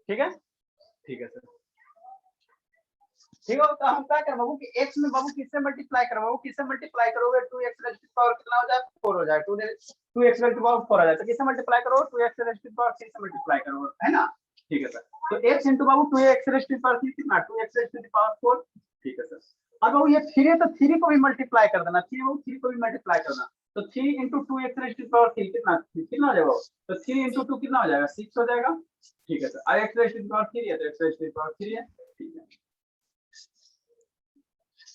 ठीक है, ठीक है सर। ठीक है, तो हम क्या करें बाबू कि x में बाबू किससे मल्टीप्लाई करो, बाबू किससे मल्टीप्लाई करोगे, 2x रेज़ टू पावर कितना हो जाए 4 हो जाए, 2x रेज़ टू पावर 4 आ जाए, तो किससे मल्टीप्लाई करो 2x रेज़ टू पावर 3 से मल्टीप्लाई करो, है ना। ठीक है सर, तो x इंटू बाबू 2x रेज़ टू पावर 3 कितना 2x रेज़ टू पावर 4। ठीक है सर, अब बाबू ये 3 है तो 3 को भी मल्टीप्लाई कर देना, 3 बाबू 3 को भी मल्टीप्लाई करना, तो 3 into 2x raise to power 3 कितना हो जाएगा, तो 3 इंटू 2 कितना हो जाएगा 6 हो जाएगा। ठीक है सर, और x रेज़ टू पावर 3 है तो x रेज़ टू पावर 3 है। ठीक है,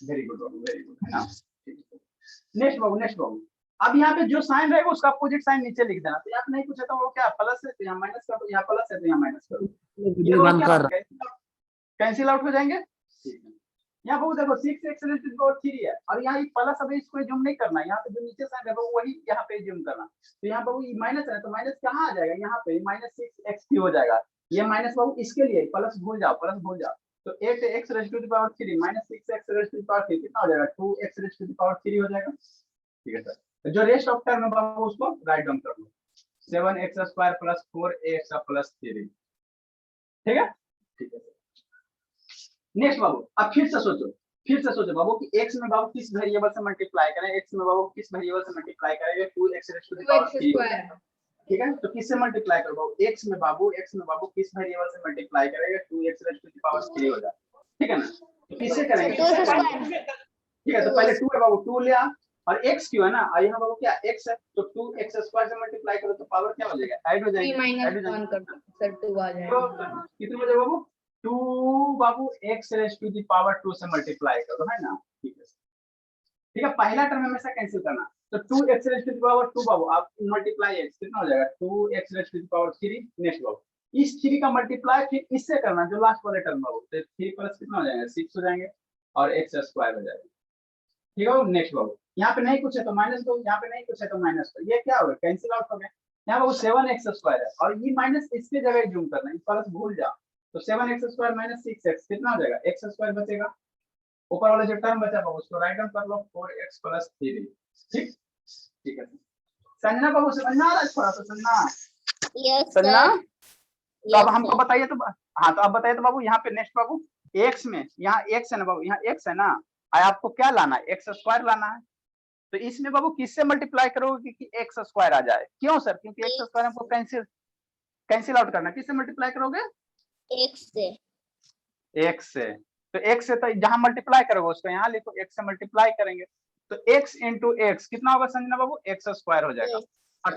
वेरी गुड बाबू, वेरी गुड, है ना। नेक्स्ट बाबू, अब यहाँ पे जो साइन रहेगा उसका अपोजिट साइन नीचे लिख देना, तो यहाँ पे नहीं पूछा तो वो क्या प्लस है तो यहाँ माइनस कर दो, यहाँ प्लस है तो यहाँ माइनस कर दो, कैंसिल आउट हो जाएंगे। ठीक है, यहाँ बाबू देखो 6x रेज़ टू पावर 3 है और यहाँ प्लस, अब इसको जूम नहीं करना, यहाँ पे जो नीचे साइन है वो वही यहाँ पे जूम करना, तो यहाँ बाबू माइनस है तो माइनस कहाँ आ जाएगा, यहाँ पे -6x हो जाएगा, ये माइनस बाबू इसके लिए प्लस भूल जाओ, तो 8x raise to power 3 -6x raise to power 3 कितना हो जाएगा 2x रेज़ टू पावर 3 हो जाएगा। ठीक है सर, तो जो रेस्ट ऑफ टर्म है बाबू उसको राइट डाउन कर लो, 7x² + 4ax + 3। ठीक है, ठीक है। नेक्स्ट बाबू, अब फिर से सोचो बाबू कि x में बाबू किस वेरिएबल से मल्टीप्लाई करें, x में बाबू किस वेरिएबल से मल्टीप्लाई करेंगे 2x रेज़ टू पावर 3। ठीक है, तो किससे मल्टीप्लाई करो बाबू, x में बाबू किस वेरिएबल से मल्टीप्लाई करेंगे 2x रेज़ टू पावर 3 हो जाए। ठीक है ना, तो किससे करेंगे, ठीक है, तो पहले 2 है बाबू 2 लिया और x क्यों है ना, और यहाँ बाबू क्या x है तो 2x² से मल्टीप्लाई करो तो पावर क्या हो जाएगा ऐड हो जाएगा, -1 कर दो सर 2 आ जाएगा, कितने हो जाएगा बाबू 2 बाबू x raise to the power 2 से मल्टीप्लाई करो, है ना। ठीक है, ठीक है, पहला टर्म हमेशा कैंसिल करना, तो 2x raise to the power 2 बाबू आप मल्टीप्लाई x कितना हो जाएगा 2x raise to the power 3। Next बाबू इस 3 का मल्टीप्लाई फिर इससे करना जो लास्ट वाले टर्म बाबू, तो 3 प्लस कितना हो जाएगा 6 हो जाएंगे और x² हो जाएगा। ठीक है, नेक्स्ट बाबू यहाँ पे नहीं कुछ है तो माइनस दो, यहाँ पे नहीं कुछ है तो माइनस दो, ये क्या हो गया कैंसिल आउट हो गया। यहाँ बाबू 7x² है और ये माइनस इसके जगह जूम करना है, प्लस भूल जाओ, तो 7x² - 6x कितना हो जाएगा x² बचेगा, ऊपर वाला जो टर्म बचा बाबू उसको राइट डाउन कर लो 4x + 3। ठीक, ठीक है संजना बाबू, समझना आ रहा है थोड़ा सा संजना, संजना, तो अब हमको बताइए तो हाँ, तो अब बताइए तो बाबू यहाँ पे नेक्स्ट बाबू x में यहाँ x है ना बाबू, यहाँ x है ना, आपको क्या लाना है x² लाना है, तो इसमें बाबू किससे मल्टीप्लाई करोगे कि x² आ जाए, क्यों सर, क्योंकि x² हमको कैंसिल आउट करना है, किससे मल्टीप्लाई करोगे x से, तो x से तो जहां मल्टीप्लाई करोगे उसको यहाँ लिखो x से मल्टीप्लाई करेंगे, तो x इंटू x कितना होगा संजना बाबू x² हो जाएगा, और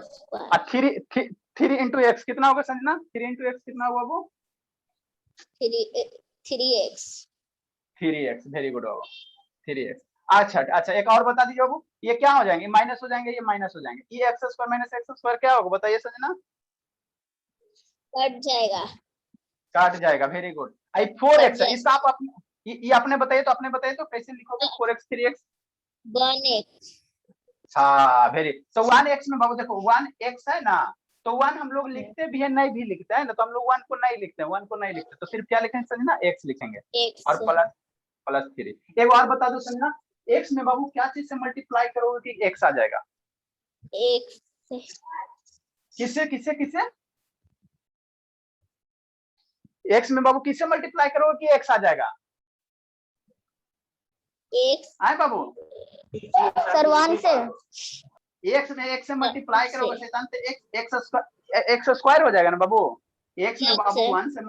3 इंटू x कितना होगा संजना, 3 इंटू x कितना होगा बाबू 3x, वेरी गुड बाबू 3x। अच्छा एक और बता दीजिए बाबू, ये क्या हो जाएंगे माइनस हो जाएंगे, ये माइनस हो जाएंगे, ये x² - x² क्या होगा बताइए संजना, काट जाएगा, वेरी गुड। 4x है इसका, आप अपने ये अपने बताइए तो कैसे लिखोगे 4x 3x 1x, हाँ वेरी, तो 1x में बाबू देखो 1x है ना, तो 1 हम लोग लिखते भी है नहीं भी लिखते हैं ना, तो हम लोग 1 को नहीं लिखते, तो सिर्फ क्या लिखेंगे संजना x लिखेंगे और प्लस 3। एक और बता दो संजना, x में बाबू क्या चीज से मल्टीप्लाई करोगे कि x आ जाएगा, किससे x में बाबू किससे मल्टीप्लाई करोगे कि x आ जाएगा, आए बाबू सर 1 से, x में x से मल्टीप्लाई करोगे शैतान से x² हो जाएगा ना बाबू, x में बाबू 1 से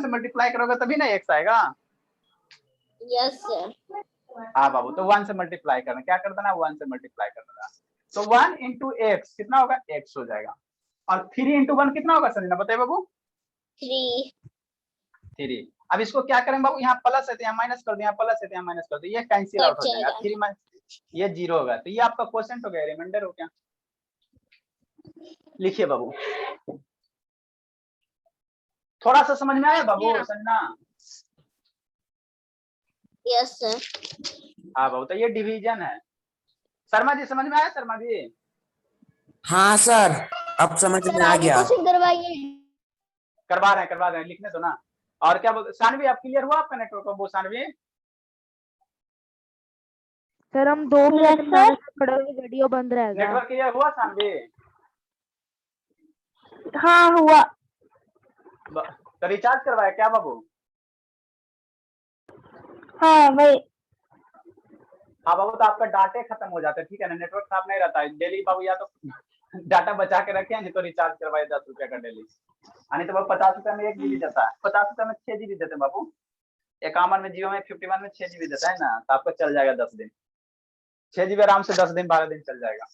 मल्टीप्लाई करोगे तभी ना x आएगा। यस सर, हाँ बाबू, तो 1 से मल्टीप्लाई करना, क्या कर देना 1 से मल्टीप्लाई कर देना, तो 1 इंटू x कितना होगा x हो जाएगा, और 3 इंटू 1 कितना होगा संजना बताइए बाबू 3। अब इसको क्या करेंगे बाबू, यहाँ प्लस है तो यहाँ माइनस कर दो, यहाँ प्लस है तो यहाँ माइनस कर दो, ये कैंसिल आउट हो जाएगा, 3 ये 0 होगा, तो ये आपका क्वेश्चन हो गया, रिमाइंडर हो गया। लिखिए बाबू, थोड़ा सा समझ में आया बाबू संजना, यस सर, हाँ बाबू, तो ये डिवीजन है। शर्मा जी समझ में आया, शर्मा जी, हाँ सर अब समझ में आ गया, करवा रहे हैं लिखने दो ना। और क्या बोलते सानवी, आप क्लियर हुआ आपका नेटवर्क वो सानवी, सर हम 2 मिनट में खड़े होंगे, वीडियो बंद रहेगा, नेटवर्क क्लियर हुआ सानवी, हाँ हुआ, तो रिचार्ज करवाया क्या बाबू? हाँ वही। हाँ बाबू, तो आपका डाटा खत्म हो जाता है, ठीक है ना, नेटवर्क खराब नहीं रहता है डेली बाबू, या तो डाटा बचा के रखे, नहीं तो रिचार्ज करवाए 10 रुपए का डेली, यानी तो 50 रुपए में 1 GB देता है, 50 रुपए में 6 GB देते हैं बाबू। 51 में, जियो में 51 में 6 GB देता है ना, तो आपको चल जाएगा 10 दिन, 6 GB आराम से 10 दिन 12 दिन चल जाएगा।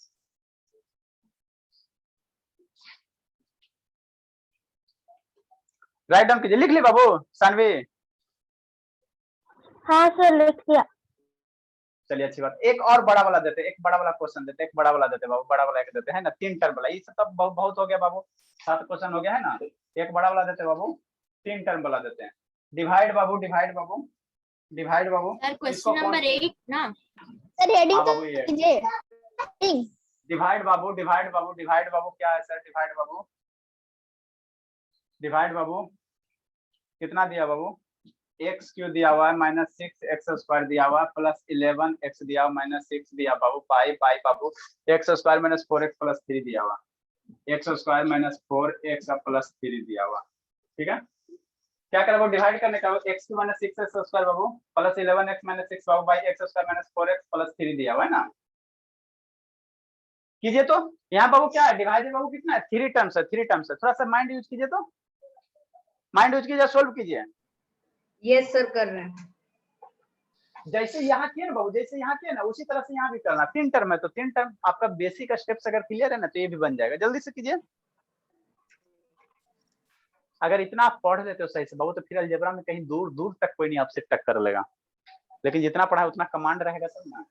राइट डाउन कीजिए, लिख ली बाबू सानवी? हाँ सर लिख दिया। चलिए अच्छी बात। एक और बड़ा वाला देते, एक बड़ा वाला क्वेश्चन देते, एक बड़ा वाला देते बाबू, बड़ा वाला एक देते हैं ना, 3 टर्म वाला, ये सब तो बहुत हो गया बाबू, 7 क्वेश्चन हो गया है ना, एक बड़ा वाला देते बाबू, 3 टर्म वाला देते हैं। डिवाइड बाबू, डिवाइड बाबू, डिवाइड बाबू। सर क्वेश्चन नंबर 8 ना सर, हाँ हेडिंग बाबू, ये कीजिए। डिवाइड बाबू, डिवाइड बाबू, डिवाइड बाबू क्या है सर? डिवाइड बाबू, डिवाइड बाबू कितना दिया बाबू? एक्स क्यू दिया हुआ है, -6x² दिया हुआ है, +11x दिया हुआ, -6 दिया बाबू, पाई पाई बाबू, x² -4x + 3 दिया हुआ, x² -4x + 3 दिया हुआ, ठीक है। क्या करें वो डिवाइड करने का, x की -6x² Babu, +11x -6 Babu, by x² -4x + 3 दिया हुआ है ना। कीजिए तो, यहाँ बाबू क्या है डिवाइडेड बाबू, कितना है? 3 टर्म्स है, 3 टर्म्स है, थोड़ा सा माइंड यूज कीजिए, तो माइंड यूज कीजिए, सोल्व कीजिए। यस सर कर रहे हैं। जैसे यहाँ किए ना बाबू, जैसे यहाँ किए ना, उसी तरह से यहाँ भी करना। 3 टर्म है तो 3 टर्म आपका बेसिक स्टेप्स अगर क्लियर है ना, तो ये भी बन जाएगा, जल्दी से कीजिए। अगर इतना आप पढ़ लेते हो सही से बाबू, तो फिर अलजेब्रा में कहीं दूर दूर तक कोई नहीं आपसे टक्कर लेगा, लेकिन जितना पढ़ा है उतना कमांड रहेगा तब ना।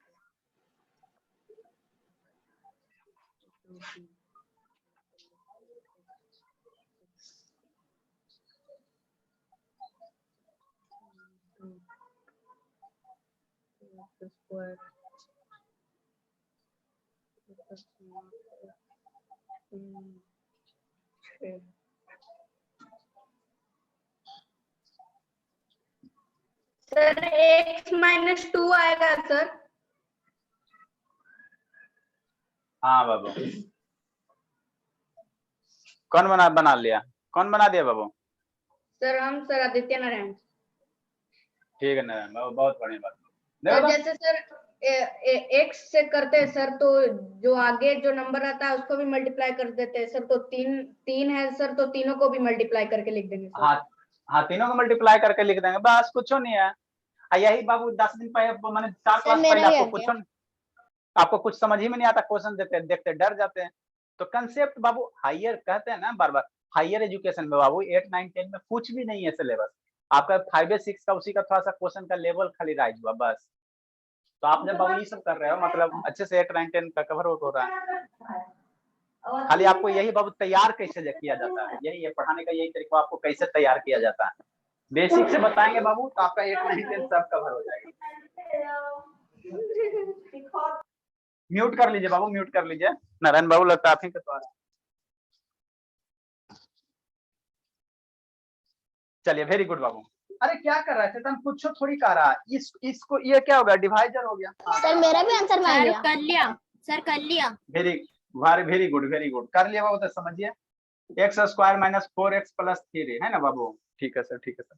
सर x - 2 आएगा सर। हाँ बाबू, कौन बना लिया? कौन बना दिया बाबू? सर हम सर आदित्य नारायण। ठीक है नारायण बाबू, बहुत बढ़िया बात। तो जैसे सर x से करते हैं सर, तो जो आगे जो नंबर आता है उसको भी मल्टीप्लाई कर देते हैं सर, तो 3 है सर, तो तीनों को भी मल्टीप्लाई करके लिख देंगे सर। हाँ हाँ, तीनों को मल्टीप्लाई करके लिख देंगे, बस कुछ नहीं है। यही बाबू 10 दिन पहले, मैंने 4 क्लास पहले आपको कुछ समझ ही में नहीं आता, क्वेश्चन देते देखते डर जाते हैं। तो कंसेप्ट बाबू हायर कहते हैं ना बार बार, हायर एजुकेशन में बाबू 8, 9, 10 में कुछ भी नहीं है सिलेबस आपका, 5 या 6 का उसी का थोड़ा सा क्वेश्चन का लेवल खाली राइज हुआ बस। तो आप जब बाबू ये सब कर रहे हो, मतलब अच्छे से 8, 9, 10 का कवर हो रहा है, खाली आपको यही बाबू तैयार कैसे किया जाता है, यही है पढ़ाने का, यही तरीका आपको कैसे तैयार किया जाता है, बेसिक से बताएंगे बाबू, तो आपका 8, 9, 10 सब कवर हो जाएगा। म्यूट कर लीजिए बाबू, म्यूट कर लीजिए नारायण बाबू, लगता है आप ही के द्वारा। चलिए वेरी गुड बाबू। अरे क्या कर रहा है चेतन, कुछ थोड़ी कर रहा है, इसको ये क्या होगा, डिवाइडर हो गया। सर मेरा भी आंसर मान लिया। कर लिया सर, कर लिया। वेरी गुड, वेरी गुड, कर लिया बाबू। तो समझिए x² -4x + 3 है ना बाबू, ठीक है सर, ठीक है सर।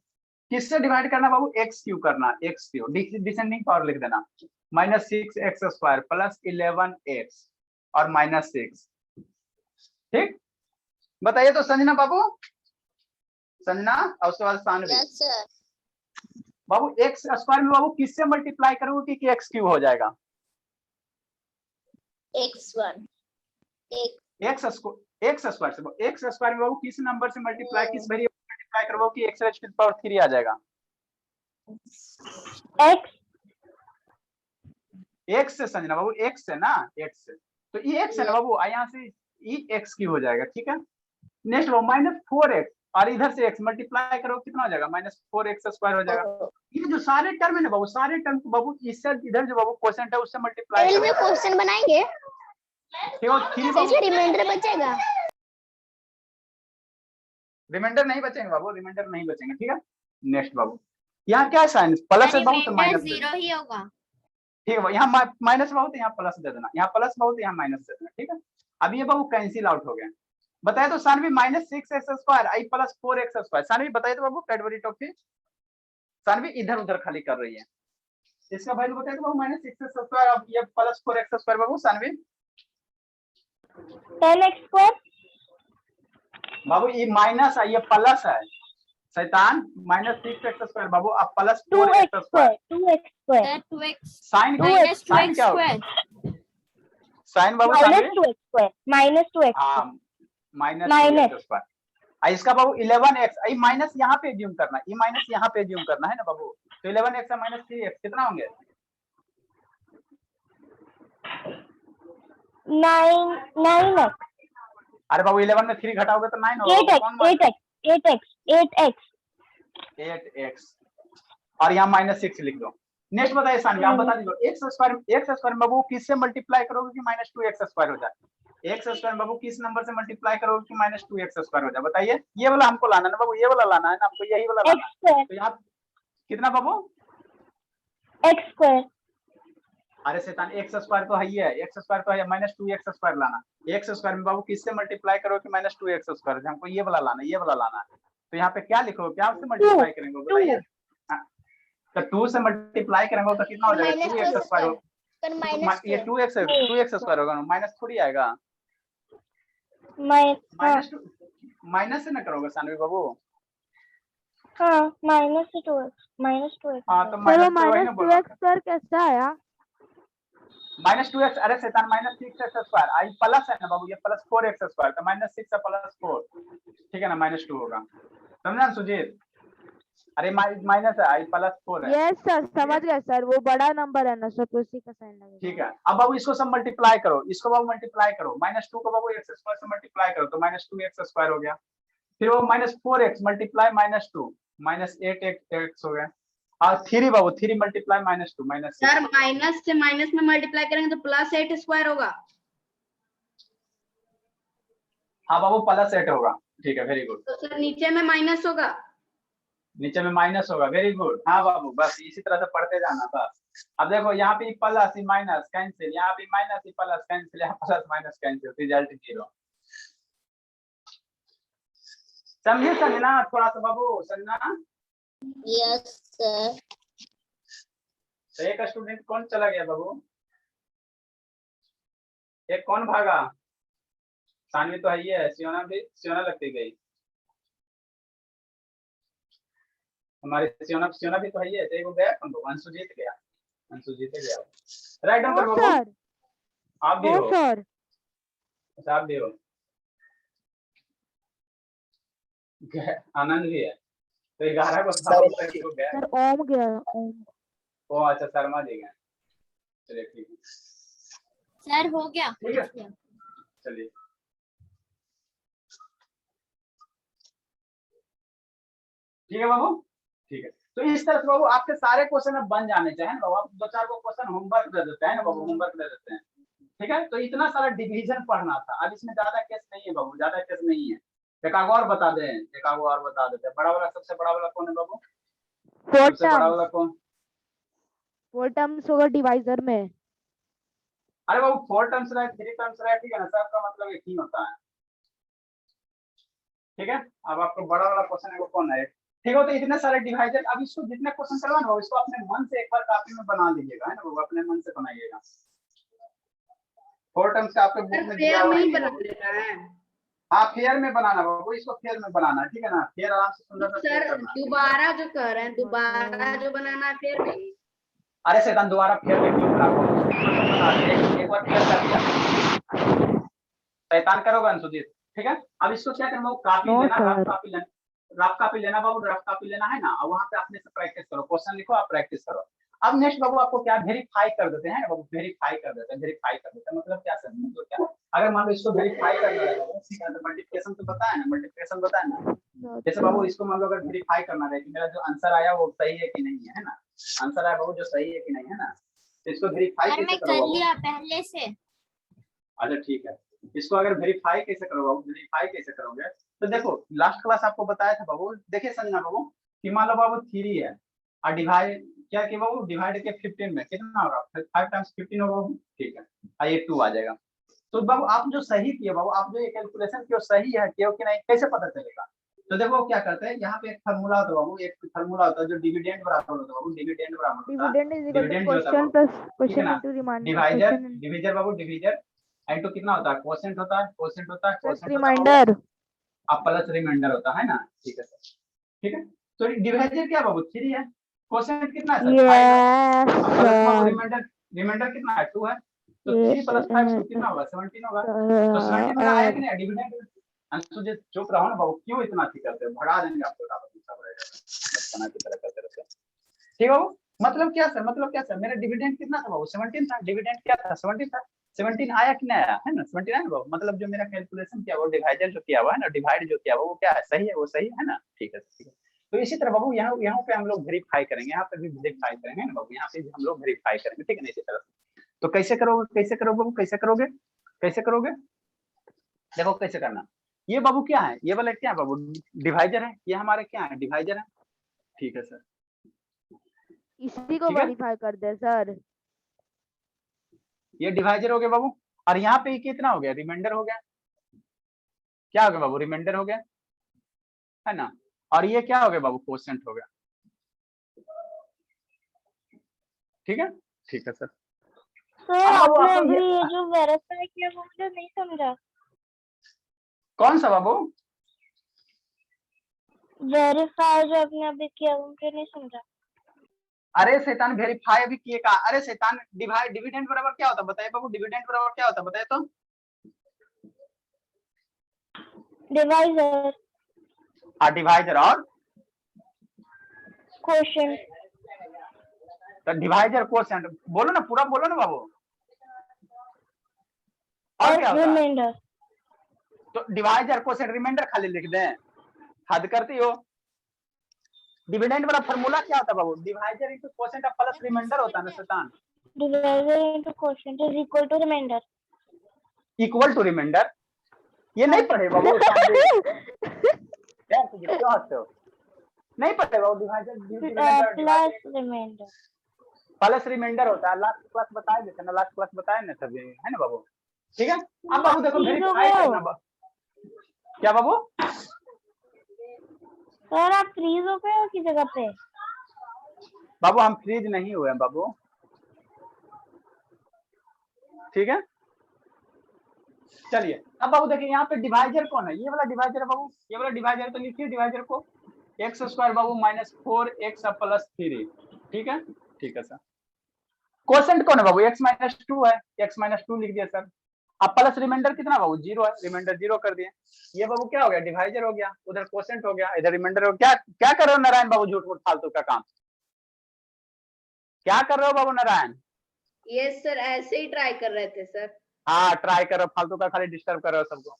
किससे डिवाइड करना बाबू? x क्यू करना, x क्यू डिसेंडिंग पावर लिख देना, -6x² +11x और -6, ठीक। बताइए तो संजना बाबू, संजना और उसके बाद सानवी। Yes sir. बाबू x² में बाबू किससे मल्टीप्लाई करोगे कि x क्यू हो जाएगा? x1 x² से बाबू किस नंबर से मल्टीप्लाई, किस वेरिएबल मल्टीप्लाई करोगे कि x³ आ जाएगा? x से संजना बाबू, x से ना, x से, तो ये x है ना बाबू, यहाँ से ये x क्यू हो जाएगा, ठीक है। नेक्स्ट बाबू -4x, और इधर से x मल्टीप्लाई करो कितना हो जाएगा? -4x² हो जाएगा। ये जो सारे टर्म है ना बाबू, सारे टर्म को बाबू इससे इधर जो बाबू क्वोशिएंट है उससे मल्टीप्लाई में क्वेश्चन बनाएंगे, रिमाइंडर बचेगा? रिमाइंडर नहीं बचेंगे बाबू, रिमाइंडर नहीं बचेंगे, ठीक है। नेक्स्ट बाबू, यहाँ क्या साइन प्लस है बाबू, तो माइनस 0 ही होगा, ठीक है। यहाँ माइनस बाबू तो यहाँ प्लस दे देना, यहाँ प्लस बाबू तो यहाँ माइनस दे देना, ठीक है। अब ये बाबू कैंसिल आउट हो गए, बताए तो सानवी -6x² आई प्लस 4x²। सानवी बताइए तो बाबू कैडबरी टॉफी। सानवी इधर उधर खाली कर रही है। इसका वैल्यू बताइए तो बाबू -6x², अब ये प्लस 4x² बाबू सानवी। 10x²। बाबू ये माइनस है, ये प्लस है शैतान। -6x² बाबू, अब plus 4x²। 2x²। Sir 2x sign minus sign क्या 2x होगा? स्क्वायर। साइन बाबू माइनस सानवी 2x²। हाँ माइनस -2x²। इसका बाबू 11x, ये माइनस यहाँ पे एज्यूम करना है, ये माइनस यहाँ पे एज्यूम करना है ना बाबू। तो 11x -3x कितना होंगे? 9x। अरे बाबू 11 में 3 घटाओगे तो 9 होगा। 8x और यहाँ -6 लिख दो। नेक्स्ट बताइए सानवी, आप बता दीजिए x² में बाबू किससे मल्टीप्लाई करोगे कि -2x² हो जाए? x² बाबू किस नंबर से मल्टीप्लाई करोगे कि -2x² हो जाए? बताइए। ये वाला हमको लाना है ना बाबू, ये वाला लाना है ना हमको, यही वाला लाना है। तो यहाँ कितना बाबू? x²। अरे शैतान x² तो है ही है, x² तो है, -2x² लाना। x² में बाबू किससे मल्टीप्लाई करो कि -2x²? हमको ये वाला लाना है, ये वाला लाना है। तो यहाँ पे क्या लिखो, क्या से मल्टीप्लाई करेंगे बताइए? तो 2 से मल्टीप्लाई करेंगे तो कितना हो जाएगा? 2x²। ये 2x² होगा, माइनस थोड़ी आएगा। माइनस से ना करोगे सानवी बाबू? हाँ -2x। हाँ तो चलो -2x² कैसा आया? -2x। अरे शैतान -6x² आई प्लस है ना बाबू, ये प्लस 4x² तो -6 प्लस 4, ठीक है ना, -2 होगा। समझा ना सुजीत? अरे माइनस है, आई प्लस 4 है। यस सर, समझ गए सर, वो बड़ा नंबर है ना सर, तो उसी का साइन लगेगा। ठीक है, अब बाबू इसको सब मल्टीप्लाई करो, इसको बाबू मल्टीप्लाई करो, -2 को बाबू x² से मल्टीप्लाई करो तो -2x² हो गया। फिर वो -4x मल्टीप्लाई -2 -8x हो गया। और 3 बाबू 3 मल्टीप्लाई -2 -6। सर माइनस से माइनस में मल्टीप्लाई करेंगे तो +8² होगा। हाँ बाबू +8 होगा, ठीक है, वेरी गुड। तो सर नीचे में माइनस होगा। नीचे में माइनस होगा, वेरी गुड। हाँ बाबू बस इसी तरह से पढ़ते जाना बस। अब देखो यहाँ पे प्लस माइनस कैंसिल, यहाँ पे माइनस प्लस कैंसिल, यहाँ प्लस माइनस कैंसिल, रिजल्ट 0। समझे संजना थोड़ा सा बाबू? Sanjana yes sir. तो एक स्टूडेंट कौन चला गया बाबू? एक कौन भागा? सानवी तो है ही है, सियोना लगती गई। हमारे सियोना भी तो है ही है, तो गया कौन? अंशु जीत गया, अंशु जीत गया। राइट आंसर बाबू। आप भी हो सर? अच्छा आप भी हो, आनंद भी है। तो 11 को गया। सर ओम गया, ओम। ओ अच्छा शर्मा जी गए, चलिए ठीक है। सर हो गया। ठीक है चलिए ठीक है बाबू, ठीक है। तो इस तरह से बाबू आपके सारे क्वेश्चन अब बन जाने चाहिए ना बाबू। आप 2-4 को क्वेश्चन होमवर्क दे देते हैं ना बाबू, होमवर्क दे देते हैं, ठीक है। तो इतना सारा डिवीजन पढ़ना था, अब इसमें ज्यादा केस नहीं है बाबू, ज्यादा केस नहीं है। एक और बता दें, एक और बता देते हैं। बड़ा वाला, सबसे बड़ा वाला कौन है बाबू? सबसे बड़ा वाला कौन? 4 टर्म्स होगा डिवाइजर में। अरे बाबू 4 टर्म्स रहे, 3 टर्म्स रहे, ठीक है ना, सबका मतलब एक ही होता है, ठीक है। अब आपको बड़ा वाला क्वेश्चन है वो कौन है, ठीक है। तो इतने सारे डिवाइजर, अब इसको जितने क्वेश्चन करवाना हो इसको अपने मन से एक बार कॉपी में बना लीजिएगा, है ना, वो अपने मन से बनाइएगा। 4 टर्म्स का आपके बुक में दिया हुआ है। हाँ फेयर में बनाना बाबू, इसको फेयर में बनाना, ठीक है ना, फेयर आराम से सुंदर से सर दोबारा जो कर रहे हैं, दोबारा जो बनाना है फेयर में। अरे शैतान दोबारा फेयर में क्यों बनाओ, एक बार फेयर कर दिया, शैतान करोगे अनुसूचित, ठीक है। अब इसको क्या करना, कॉपी लेना, रफ कॉपी लेना बाबू, रफ कॉपी लेना है ना, और वहां पे अपने से प्रैक्टिस करो, क्वेश्चन लिखो, आप प्रैक्टिस करो। अब नेक्स्ट बाबू आपको क्या वेरीफाई कर देते हैं बाबू, वेरीफाई कर देते हैं, वेरीफाई कर देते हैं मतलब क्या सर, मतलब क्या, अगर मान लो इसको वेरीफाई करना है बाबू, ठीक है, तो मल्टीप्लिकेशन तो पता है ना, मल्टीप्लिकेशन पता है ना। जैसे बाबू इसको मान लो अगर वेरीफाई करना है कि मेरा जो आंसर आया वो सही है कि नहीं है ना, आंसर आया बाबू जो सही है कि नहीं है ना, तो इसको वेरीफाई कैसे कर लिया पहले से। अच्छा ठीक है, इसको अगर वेरीफाई कैसे करोगे बाबू, वेरीफाई कैसे करोगे, तो देखो लास्ट क्लास आपको बताया था बाबू, देखिए संजना बाबू कि मान लो बाबू 3 है और डिवाइड क्या कि बाबू डिवाइड के 15 में कितना होगा, 5 टाइम्स 15 होगा, ठीक है, और ये 2 आ जाएगा, तो बाबू आप जो सही किए बाबू, आप जो ये कैलकुलेशन किए सही है किए हो कि नहीं, कैसे पता चलेगा? तो देखो क्या करते हैं, यहाँ पे एक फार्मूला होता है बाबू, एक फार्मूला होता है जो डिविडेंड बराबर होता है बाबू, डिविडेंड बराबर होता है, dividend is equal to dividend जो होता है क्वेश्चन बाबू, प्लस ठीक है क्वेश्चन ना, इनटू डिवाइजर क्वेश्चन डिविजर बाबू, डिविजर इनटू कितना होता है, क्वोशेंट होता है, क्वोशेंट होता है, प्लस क्वोशेंट होता है बाबू, रिमाइंडर। अब प्लस रिमाइंडर होता है ना, ठीक है सर, ठीक है। तो डिवाइजर क्या बाबू 3 है, क्वोशेंट कितना है सर 5 है, अब प्लस बाबू यस रिमाइंडर, रिमाइंडर कितना है 2 है, तो 3 + 5 सर। कितना होगा 17 होगा। तो 17 मेरा आया कि नहीं डिविडेंड? अंशु जी चुप रहो ना बाबू, क्यों इतना ठीक करते हो, भगा देंगे आपको, सब रहेगा बचपना की तरह करते रहते हो। ठीक है बाबू, मतलब क्या सर, मतलब क्या सर, मेरा डिविडेंड कितना था बाबू 17 था, डिविडेंड क्या था 17 था, 17 आया कि नहीं आया, है ना 17 आया ना बाबू, मतलब जो मेरा कैलकुलेशन किया वो डिवाइडर जो किया हुआ है ना, डिवाइड जो किया हुआ वो क्या है, सही है, वो सही है ना, ठीक है ठीक है। तो इसी तरह बाबू यहाँ यहाँ पे हम लोग वेरीफाई करेंगे, यहाँ पे भी वेरीफाई करेंगे ना बाबू, यहाँ पे भी हम लोग वेरीफाई करेंगे, ठीक है ना, इसी तरह से। तो कैसे करोगे, कैसे करोगे बाबू, कैसे करोगे, कैसे करोगे, देखो कैसे करना। ये बाबू क्या है, ये वाला क्या है बाबू, डिवाइजर है, ये हमारा क्या है, डिवाइजर है, ठीक है सर, इसी को ठीक है, वेरीफाई कर दे सर। ये डिवाइजर हो गया बाबू, और यहाँ पे कितना हो गया, रिमाइंडर हो गया, क्या हो गया बाबू, रिमाइंडर हो गया, है ना, और ये क्या हो गया बाबू, क्वोशेंट हो गया, ठीक है, ठीक है सर। सर अब बाबू आपने आप लोग अभी ये ये जो वेरीफाई किया वो मुझे नहीं समझा। कौन सा बाबू, वेरीफाई जो आपने अभी किया वो मुझे नहीं समझा। अरे शैतान वेरीफाई अभी किए का, अरे शैतान डिवाइड डिविडेंड बराबर क्या होता है बताइए बाबू, डिविडेंड बराबर क्या होता है बताइए तो, डिवाइजर डिवाइजर और क्वोशंट तो डिवाइजर क्वोशेंट, बोलो ना पूरा बोलो ना बाबू, और क्या होता है, रिमाइंडर। तो डिवाइजर क्वोशेंट रिमाइंडर खाली लिख दें, हद करती हो। डिविडेंड वाला फार्मूला क्या होता है बाबू, divisor into quotient of plus remainder होता है ना शैतान, divisor into quotient is equal to remainder. Equal to remainder, ये नहीं पढ़े बाबू यार, तुझे क्यों हंसते हो, नहीं पढ़े बाबू, divisor plus remainder. Plus remainder होता है, लास्ट क्लास बताए देते ना, लास्ट क्लास बताए ना सभी, है ना बाबू, ठीक है। अब बाबू देखो वेरीफाई करना क्या बाबू, सर आप फ्रीज हो गए हो की जगह पे? बाबू हम फ्रीज नहीं हुए हैं बाबू, ठीक है, चलिए। अब बाबू देखिए यहाँ पे डिवाइजर कौन है, ये वाला डिवाइजर है बाबू, ये वाला डिवाइजर, तो लिखिए डिवाइजर को x² बाबू -4x + 3, ठीक है, ठीक है सर। क्वोशेंट कौन है बाबू, x - 2 है, x - 2 लिख दिया सर। अब प्लस रिमाइंडर कितना बाबू 0 है, रिमाइंडर 0 कर दिए, ये बाबू क्या हो गया, डिवाइजर हो गया, उधर क्वोशेंट हो गया, इधर रिमाइंडर हो गया। क्या क्या कर रहे हो नारायण बाबू, झूठ मूठ फालतू का काम क्या कर रहे हो बाबू नारायण? यस सर, ऐसे ही ट्राई कर रहे थे सर। हाँ ट्राई करो, फालतू का खाली डिस्टर्ब कर रहे हो सबको।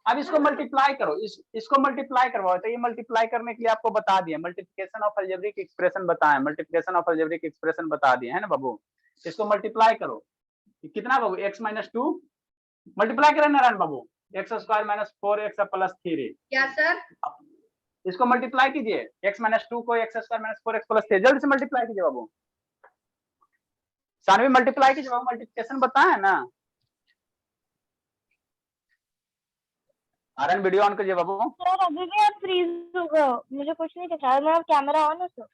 अब इसको मल्टीप्लाई करो, इसको मल्टीप्लाई करवाओ, तो ये मल्टीप्लाई करने के लिए आपको बता दिया, मल्टीप्लिकेशन ऑफ अलजेब्रिक एक्सप्रेशन बताएं, मल्टीप्लिकेशन ऑफ अलजेब्रिक एक्सप्रेशन बता दिए है ना बाबू। इसको मल्टीप्लाई करो, कितना बाबू x - 2 मल्टीप्लाई करें नारायण बाबू, x² - 4x + 3, क्या सर? इसको मल्टीप्लाई कीजिए, x - 2 को x² - 4x + 3, जल्दी से मल्टीप्लाई कीजिए बाबू, सानवी मल्टीप्लाई कीजिए बाबू, मल्टीप्लिकेशन बताए ना, आरएन वीडियो ऑन कीजिए बाबू। सर अभी भी आप फ्रीज हो गए हो, मुझे कुछ नहीं दिखा रहा, मेरा कैमरा ऑन है सर।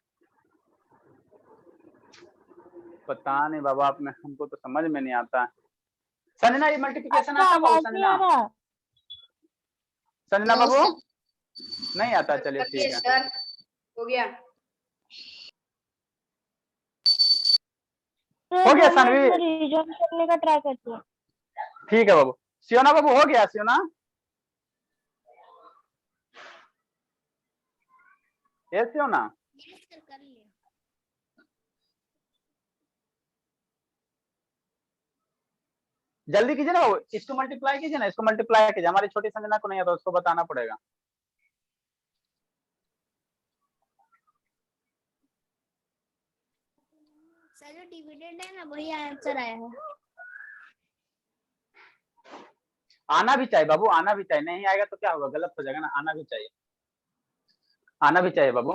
पता नहीं बाबा, आप में हमको तो समझ में नहीं आता। संजना ये मल्टीप्लिकेशन आपका आता बाबू, आवाज नहीं आ संजना रहा। संजना No, बाबू sir. नहीं आता, चलिए ठीक है, सर हो गया। हो गया सानवी, रीजन करने का ट्राई करती हूँ। ठीक है बाबू। सियोना बाबू हो गया, सियोना ये सियोना Yes, sir, कर लिया। जल्दी कीजिए ना बाबू, इसको मल्टीप्लाई कीजिए ना, इसको मल्टीप्लाई कीजिए, हमारी छोटी संजना को नहीं आता, उसको बताना पड़ेगा। सर जो डिविडेंड है ना वही आंसर आया है। आना भी चाहिए बाबू, आना भी चाहिए, नहीं आएगा तो क्या होगा, गलत हो जाएगा ना, आना भी चाहिए, आना भी चाहिए बाबू।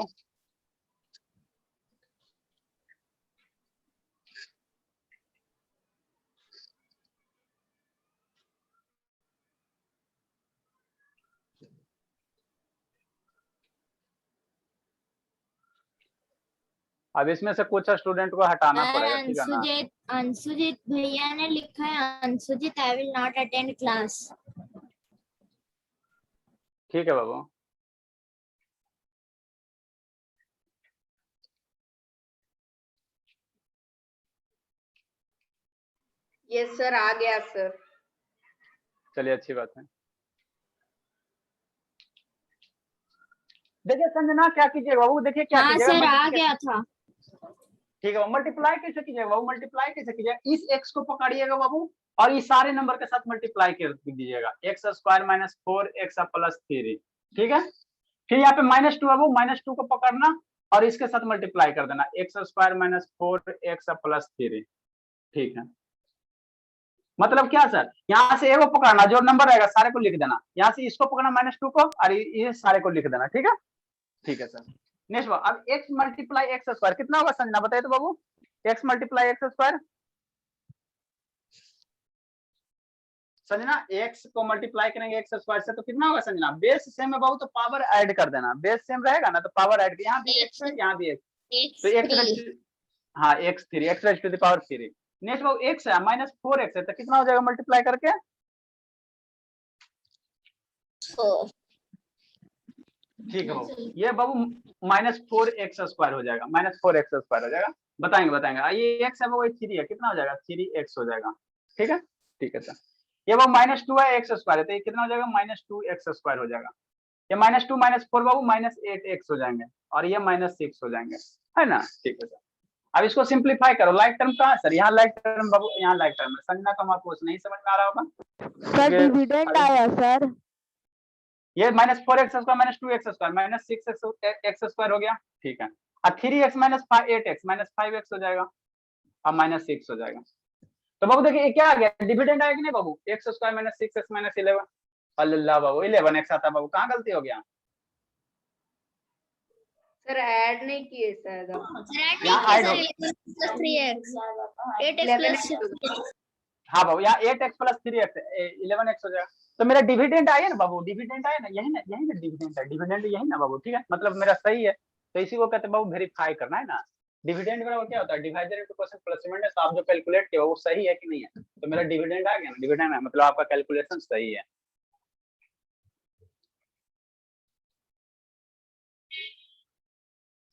अब इसमें से कुछ स्टूडेंट को हटाना पड़ेगा, ठीक है ना। अंशुजीत भैया ने लिखा है, Anshujit I will not attend class. ठीक है बाबू। यस सर, आ गया सर। चलिए अच्छी बात है। देखिए संजना क्या कीजिएगा बाबू, देखिए क्या हाँ कीजिएगा, सर, आ multiplication- गया था। ठीक है, मल्टीप्लाई कैसे कीजिएगा बाबू, मल्टीप्लाई कैसे कीजिएगा, इस x को पकड़िएगा बाबू और इस सारे नंबर के साथ मल्टीप्लाई कर दीजिएगा, x square minus 4x plus 3, ठीक है। फिर यहाँ पे -2 बाबू, -2 को पकड़ना और इसके साथ मल्टीप्लाई कर देना, x square minus 4x plus 3, ठीक है। मतलब क्या सर, यहाँ से एगो पकड़ना, जो नंबर रहेगा सारे को लिख देना, यहाँ से इसको पकड़ना -2 को और ये सारे को लिख देना, ठीक है। ठीक है सर। नेक्स्ट अब x मल्टीप्लाई एक्स स्क्वायर कितना होगा संजना, बताइए तो बाबू, x multiply x square. Sanjana x को मल्टीप्लाई करेंगे एक्स स्क्वायर से तो कितना होगा संजना, बेस सेम है बाबू तो पावर ऐड कर देना, बेस सेम रहेगा ना तो पावर ऐड, यहाँ भी x है यहाँ भी x, तो x, हाँ x3, x raise to the power 3। Next बाबू x है -4x है तो कितना हो जाएगा मल्टीप्लाई करके, 4 ठीक है बाबू, ये बाबू -4x स्क्वायर हो जाएगा, -4x स्क्वायर हो जाएगा, बताएंगे ये x है वो 3 है, कितना हो जाएगा 3x हो जाएगा, ठीक है। ठीक है सर, ये बाबू -2 है x स्क्वायर है तो ये कितना हो जाएगा -2x स्क्वायर हो जाएगा, ये -2 -4 बाबू -8x हो जाएंगे और ये -6 हो जाएंगे, है ना। ठीक है सर, अब इसको सिंप्लीफाई करो, लाइक टर्म कहाँ है सर, यहाँ लाइक टर्म बाबू, यहाँ लाइक टर्म है, संजना को आपको नहीं समझ में आ रहा होगा सर डिविडेंड आया सर, ये -4x square -2x square -6x square हो गया, ठीक है। अब 3x -8x -5x हो जाएगा अब -6 हो जाएगा, तो बाबू देखिए ये क्या आ गया, डिविडेंड आया कि नहीं बाबू, x स्क्वायर -6x -11, अल्लाह बाबू 11x आता बाबू, कहाँ गलती हो गया, सर ऐड नहीं किए शायद आप। यहाँ ऐड हो, 3x 8x 11x हाँ बाबू यहाँ 8x प्लस 3x 11x हो जाएगा, तो मेरा डिविडेंड आया ना बाबू, डिविडेंड आया ना, यही ना डिविडेंड है, डिविडेंड यही ना बाबू, ठीक है, मतलब मेरा सही है, तो इसी को कहते हैं बाबू वेरीफाई करना, है ना। डिविडेंड बराबर क्या होता है, divided into percent plus dividend है, तो आप जो कैलकुलेट किया वो सही है कि नहीं है, तो मेरा डिविडेंड आ गया ना, डिविडेंड है मतलब आपका कैलकुलेशन सही है।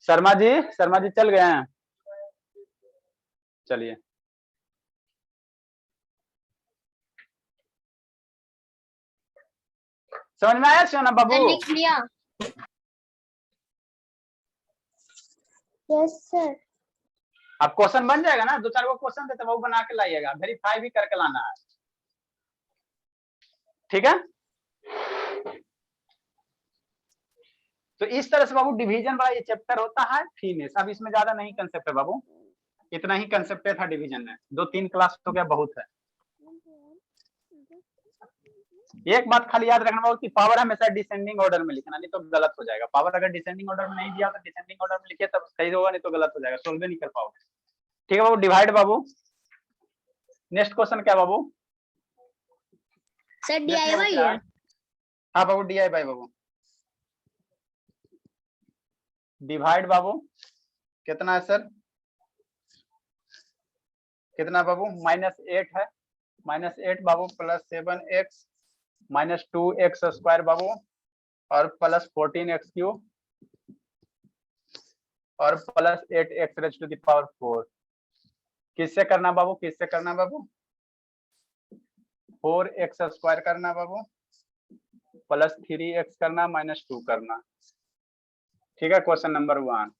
शर्मा जी चल गए हैं, चलिए समझ में आया सोना बाबू, लिख लिया। Yes sir. अब क्वेश्चन बन जाएगा ना, 2-4 को क्वेश्चन देते वो बना के लाइएगा, वेरीफाई भी करके लाना है, ठीक है। तो इस तरह से बाबू डिवीजन वाला ये चैप्टर होता है फिनिश, अब इसमें ज्यादा नहीं कंसेप्ट है बाबू, इतना ही कंसेप्ट था डिवीजन में, 2-3 क्लास हो गया बहुत है। एक बात खाली याद रखना बाबू कि पावर हमेशा डिसेंडिंग ऑर्डर में लिखना, नहीं तो गलत हो जाएगा, पावर अगर डिसेंडिंग ऑर्डर में नहीं दिया तो डिसेंडिंग ऑर्डर में लिखे तब सही होगा, नहीं तो गलत हो जाएगा, सोल्व नहीं कर पाओगे, ठीक है बाबू। डिवाइड बाबू, नेक्स्ट क्वेश्चन क्या बाबू, सर DIY है। हाँ बाबू DIY बाबू, डिवाइड बाबू कितना है सर, कितना बाबू -8 है, -8 बाबू प्लस 7x -2x स्क्वायर बाबू और प्लस 14x क्यूब और plus 8x raise to the power 4, किससे करना बाबू, किससे करना बाबू, 4x स्क्वायर करना बाबू प्लस 3x करना -2 करना, ठीक है। क्वेश्चन नंबर 1,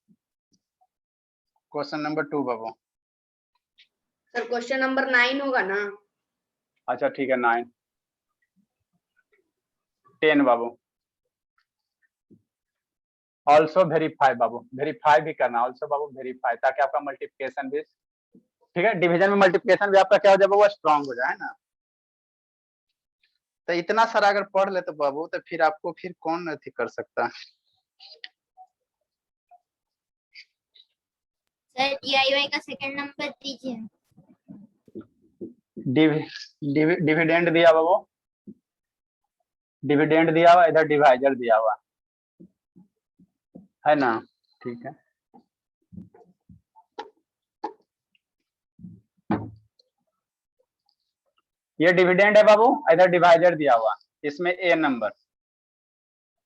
क्वेश्चन नंबर 2 बाबू, सर क्वेश्चन नंबर 9 होगा ना, अच्छा ठीक है 9, 10 बाबू, ऑल्सो वेरीफाई बाबू, वेरीफाई भी करना, ऑल्सो बाबू वेरीफाई, ताकि आपका मल्टीप्लिकेशन भी, ठीक है, डिवीजन में मल्टीप्लिकेशन भी आपका क्या हो जाए वो स्ट्रांग हो जाए ना। तो इतना सारा अगर पढ़ ले तो बाबू तो फिर आपको फिर कौन अथी कर सकता है। सर DIY का सेकंड नंबर दीजिए। डिविडेंड दिया बाबू, डिविडेंड दिया हुआ, इधर डिवाइजर दिया हुआ है ना, ठीक है। ये डिविडेंड है बाबू, इधर डिवाइजर दिया हुआ, इसमें ए नंबर,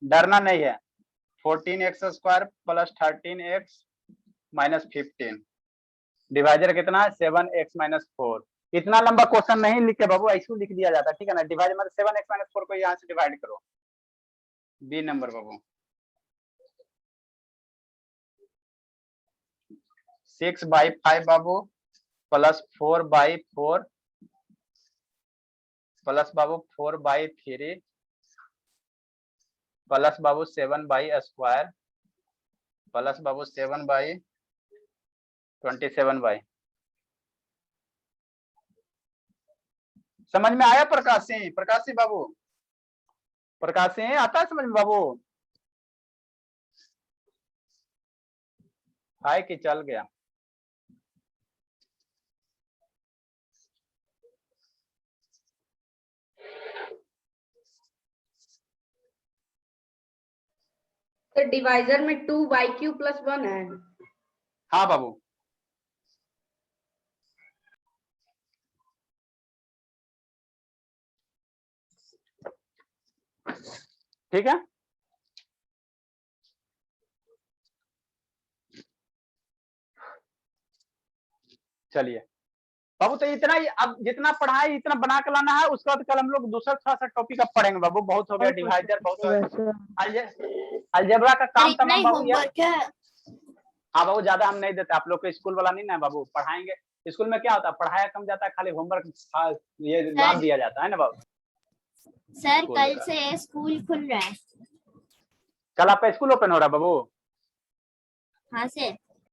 डरना नहीं है। 14x square plus 13x minus 15, divisor कितना है 7x माइनस 4। इतना लंबा क्वेश्चन नहीं लिखे बाबू, ऐसे लिख दिया जाता है, ठीक है ना। डिवाइड मतलब 7x माइनस 4 को यहाँ से डिवाइड करो, बी नंबर बाबू। 6/5 बाबू प्लस 4/4 प्लस बाबू 4/3 प्लस बाबू 7/² प्लस बाबू 7/27। समझ में आया प्रकाश सिंह? प्रकाश सिंह बाबू, प्रकाश सिंह आता है समझ में बाबू? हाय कि चल गया? तो डिवाइजर में 2/3 प्लस 1 है। हाँ बाबू, ठीक है। चलिए बाबू, तो इतना ही, अब जितना पढ़ाई इतना बना के लाना है, उसके बाद कल हम लोग दूसरा थोड़ा सा टॉपिक अब पढ़ेंगे बाबू। बहुत हो गया डिवाइजर, बहुत हो गया अलजेब्रा का काम इतना ही तमाम बाबू। होमवर्क है। हाँ बाबू, ज्यादा हम नहीं देते, आप लोग को स्कूल वाला नहीं ना बाबू, पढ़ाएंगे। स्कूल में क्या होता है, पढ़ाया कम जाता है, खाली होमवर्क ये लाभ दिया जाता है ना बाबू। सर कल से स्कूल खुल रहा है। कल आपका स्कूल ओपन हो रहा है बाबू? हाँ सर।